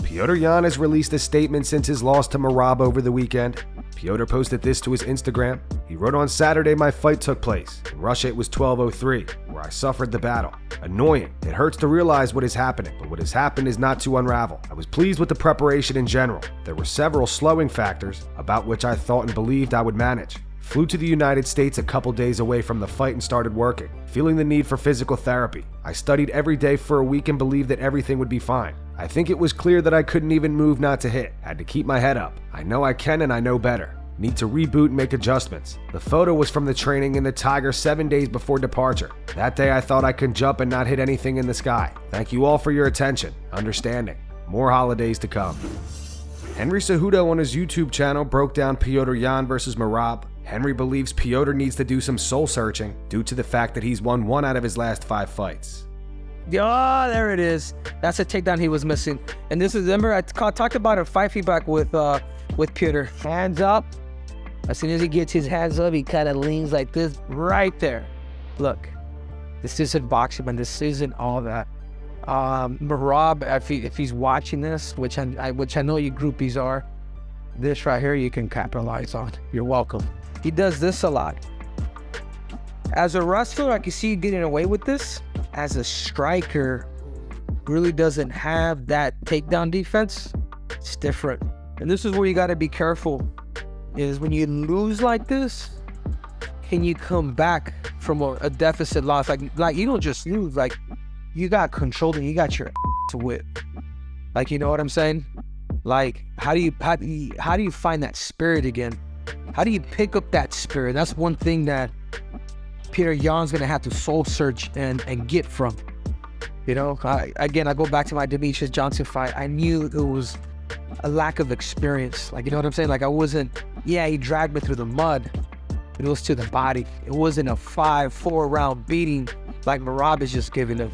Petr Yan has released a statement since his loss to Merab over the weekend. Petr posted this to his Instagram. He wrote, "On Saturday, my fight took place. In Russia, it was 12:03, where I suffered the battle. Annoying. It hurts to realize what is happening, but what has happened is not to unravel. I was pleased with the preparation in general. There were several slowing factors about which I thought and believed I would manage. Flew to the United States a couple days away from the fight and started working, feeling the need for physical therapy. I studied every day for a week and believed that everything would be fine. I think it was clear that I couldn't even move not to hit. Had to keep my head up. I know I can and I know better. Need to reboot and make adjustments." The photo was from the training in the Tiger 7 days before departure. "That day I thought I could jump and not hit anything in the sky. Thank you all for your attention, understanding. More holidays to come." Henry Cejudo on his YouTube channel broke down Petr Yan versus Merab. Henry believes Petr needs to do some soul searching due to the fact that he's won 1 out of his last 5 fights. Oh, there it is. That's a takedown he was missing. And this is, remember, I talked about a fight feedback with Petr. Hands up. As soon as he gets his hands up, he kind of leans like this right there. Look, this isn't boxing, man. This isn't all that. Merab, if he's watching this, which I know you groupies are, this right here you can capitalize on. You're welcome. He does this a lot. As a wrestler, I can see you getting away with this. As a striker, really doesn't have that takedown defense. It's different. And this is where you got to be careful, is when you lose like this, can you come back from a deficit loss? Like you don't just lose, like you got control and you got your to whip. Like, you know what I'm saying? Like, how do you find that spirit again? How do you pick up that spirit? That's one thing that Petr Yan's gonna have to soul search and get from. You know, I go back to my Demetrius Johnson fight. I knew it was a lack of experience. Like, you know what I'm saying? Like, I wasn't, yeah, he dragged me through the mud, but it was to the body. It wasn't a 5-4 round beating like Merab is just giving him.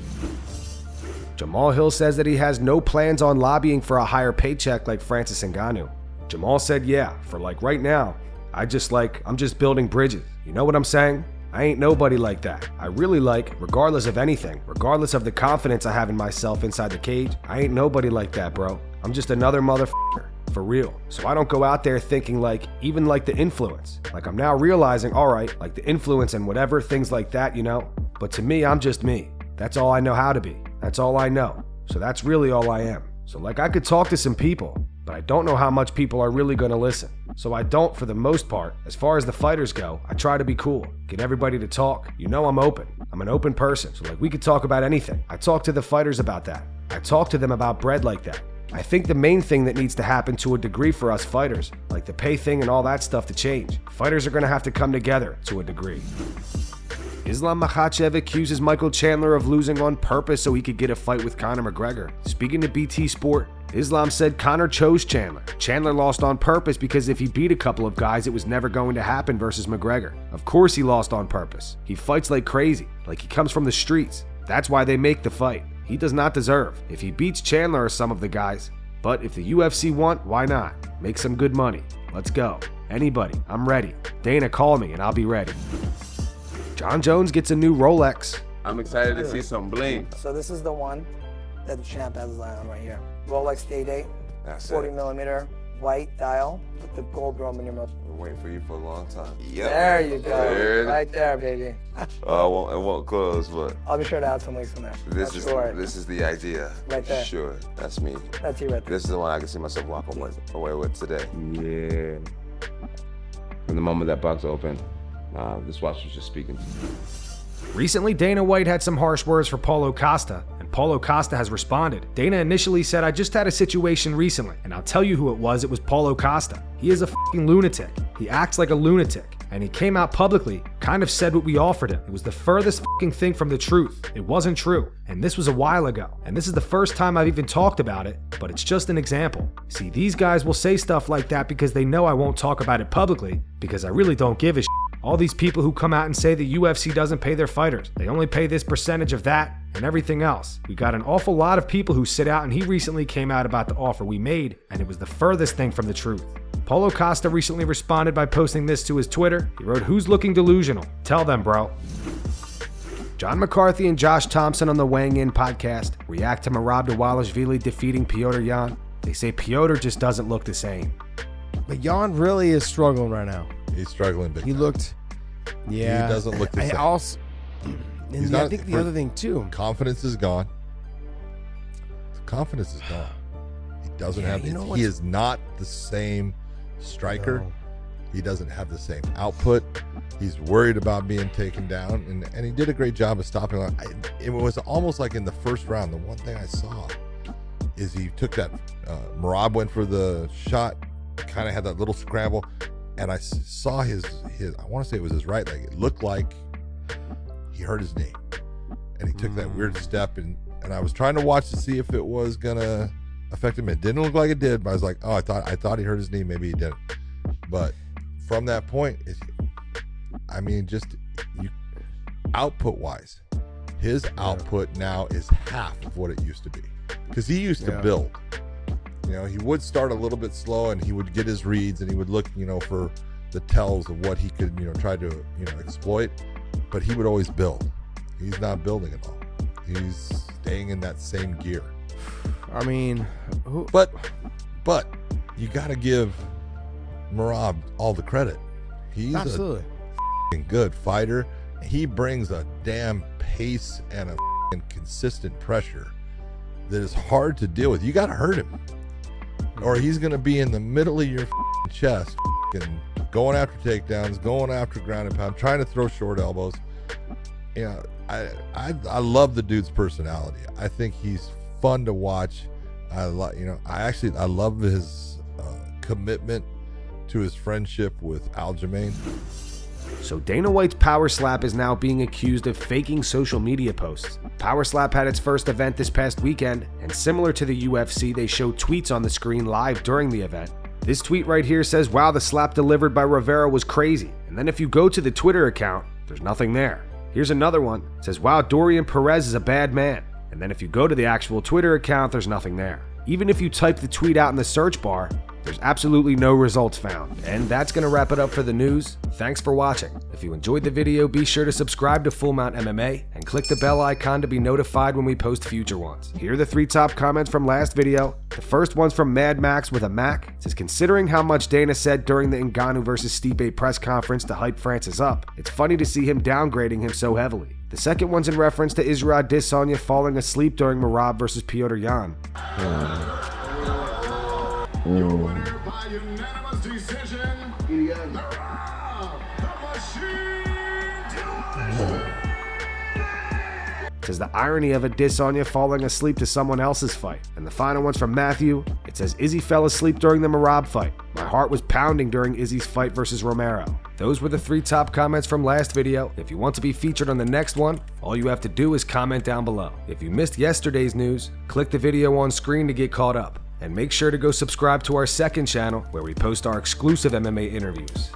Jamahal Hill says that he has no plans on lobbying for a higher paycheck like Francis Ngannou. Jamahal said, "Yeah, for like right now, I'm just building bridges. You know what I'm saying? I ain't nobody like that. I really regardless of anything, regardless of the confidence I have in myself inside the cage, I ain't nobody like that, bro. I'm just another motherfucker, for real. So I don't go out there thinking even like the influence. Like, I'm now realizing, all right, like the influence and whatever, things like that, you know? But to me, I'm just me. That's all I know how to be. That's all I know. So that's really all I am. So like, I could talk to some people, but I don't know how much people are really gonna listen. So I don't, for the most part. As far as the fighters go, I try to be cool, get everybody to talk. You know I'm open. I'm an open person. So like, we could talk about anything. I talk to the fighters about that. I talk to them about bread like that. I think the main thing that needs to happen to a degree for us fighters, like the pay thing and all that stuff, to change. Fighters are gonna have to come together to a degree. Islam Makhachev accuses Michael Chandler of losing on purpose so he could get a fight with Conor McGregor. Speaking to BT Sport, Islam said Conor chose Chandler. Chandler lost on purpose because if he beat a couple of guys, it was never going to happen versus McGregor. Of course he lost on purpose. He fights like crazy, like he comes from the streets. That's why they make the fight. He does not deserve if he beats Chandler or some of the guys. But if the UFC want, why not? Make some good money. Let's go. Anybody, I'm ready. Dana, call me and I'll be ready. Jon Jones gets a new Rolex. I'm excited to see some bling. So this is the one that the champ has his eye on right here. Rolex Day-Day, 40 millimeter, white dial with the gold drum in your mouth. Been waiting for you for a long time. Yep. There you go. Right there, baby. It won't close, but I'll be sure to add some links in there. This is the idea. Right there. Sure, that's me. That's you right there. This is the one I can see myself walking away with today. Yeah. From the moment that box opened, this watch was just speaking to me. Recently, Dana White had some harsh words for Paulo Costa, and Paulo Costa has responded. Dana initially said, "I just had a situation recently, and I'll tell you who it was Paulo Costa. He is a fucking lunatic. He acts like a lunatic." And he came out publicly, kind of said what we offered him. It was the furthest fucking thing from the truth. It wasn't true. And this was a while ago. And this is the first time I've even talked about it, but it's just an example. See, these guys will say stuff like that because they know I won't talk about it publicly, because I really don't give a shit. All these people who come out and say the UFC doesn't pay their fighters, they only pay this percentage of that and everything else. We got an awful lot of people who sit out, and he recently came out about the offer we made, and it was the furthest thing from the truth. Paulo Costa recently responded by posting this to his Twitter. He wrote, "Who's looking delusional? Tell them, bro." John McCarthy and Josh Thomson on the Weighing In podcast react to Merab Dvalishvili defeating Petr Yan. They say Petr just doesn't look the same. But Yan really is struggling right now. He's struggling big He time. looked, yeah. He doesn't look the same. Also, He's and I not- think the for- other thing too. Confidence is gone. Confidence is gone. He doesn't Yeah, have. you know He what's- is not the same striker. No. He doesn't have the same output. He's worried about being taken down, and he did a great job of stopping. It was almost like in the first round. The one thing I saw is he took that. Merab went for the shot, kind of had that little scramble, and I saw his. I want to say it was his right leg. It looked like he hurt his knee, and he took that weird step, and I was trying to watch to see if it was gonna affect him. It didn't look like it did, but I was like, oh, I thought he hurt his knee. Maybe he didn't, but from that point, just output wise, his output now is half of what it used to be, because he used to build. He would start a little bit slow, and he would get his reads, and he would look, for the tells of what he could, try to, exploit, but he would always build. He's not building at all. He's staying in that same gear. I mean, But you got to give Merab all the credit. He's absolutely. a good fighter. He brings a damn pace and a consistent pressure that is hard to deal with. You got to hurt him, or he's going to be in the middle of your chest, going after takedowns, going after ground and pound, trying to throw short elbows. I love the dude's personality. I think he's fun to watch. I love his commitment to his friendship with Aljamain. So Dana White's Power Slap is now being accused of faking social media posts. Power Slap had its first event this past weekend, and similar to the UFC, they show tweets on the screen live during the event. This tweet right here says, "Wow, the slap delivered by Rivera was crazy." And then if you go to the Twitter account, there's nothing there. Here's another one. It says, "Wow, Dorian Perez is a bad man." And then if you go to the actual Twitter account, there's nothing there. Even if you type the tweet out in the search bar, there's absolutely no results found. And that's going to wrap it up for the news. Thanks for watching. If you enjoyed the video, be sure to subscribe to Full Mount MMA and click the bell icon to be notified when we post future ones. Here are the 3 top comments from last video. The first one's from Mad Max with a Mac. It says, "Considering how much Dana said during the Ngannou vs. Stipe press conference to hype Francis up, it's funny to see him downgrading him so heavily." The second one's in reference to Israel Adesanya falling asleep during Merab vs. Petr Yan. By unanimous decision, Merab, the machine. It says the irony of Adesanya falling asleep to someone else's fight. And the final one's from Matthew. It says, "Izzy fell asleep during the Merab fight. My heart was pounding during Izzy's fight versus Romero." Those were the 3 top comments from last video. If you want to be featured on the next one, all you have to do is comment down below. If you missed yesterday's news, click the video on screen to get caught up. And make sure to go subscribe to our second channel where we post our exclusive MMA interviews.